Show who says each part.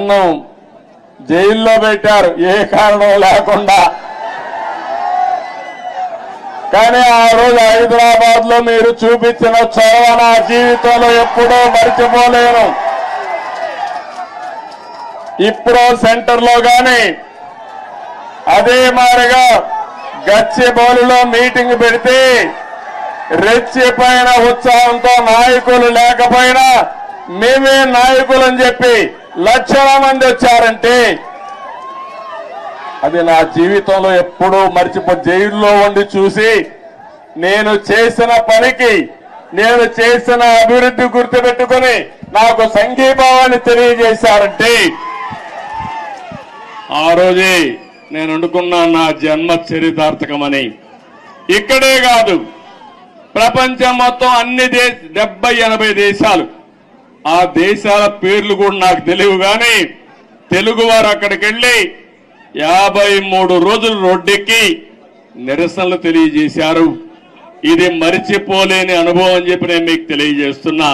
Speaker 1: నన్ను జైల్లో పెట్టారు ఏ కారణం లేకుండా. కానీ ఆ రోజు హైదరాబాద్ లో మీరు చూపించిన చొరవ నా జీవితంలో ఎప్పుడూ మర్చిపోలేను. ఇప్పుడు సెంటర్లో గాని అదే మాదిరిగా గచ్చిబౌలిలో మీటింగ్ పెడితే రెచ్చిపోయిన ఉత్సాహంతో నాయకులు లేకపోయినా మేమే నాయకులని చెప్పి లక్షల మంది వచ్చారంటే అది నా జీవితంలో ఎప్పుడూ జైల్లో ఉండి చూసి నేను చేసిన పనికి నేను చేసిన అభివృద్ధి గుర్తుపెట్టుకుని నాకు సంఘీభావాన్ని తెలియజేశారంటే ఆ రోజే నేను అనుకున్నా నా జన్మ చరితార్థకమని. ఇక్కడే కాదు ప్రపంచం మొత్తం అన్ని 70-80 దేశాలు, ఆ దేశాల పేర్లు కూడా నాకు తెలియవు కానీ తెలుగు వారు అక్కడికి వెళ్లి 53 రోజులు రోడ్డెక్కి నిరసనలు తెలియజేశారు. ఇది మరిచిపోలేని అనుభవం అని చెప్పి నేను మీకు తెలియజేస్తున్నా.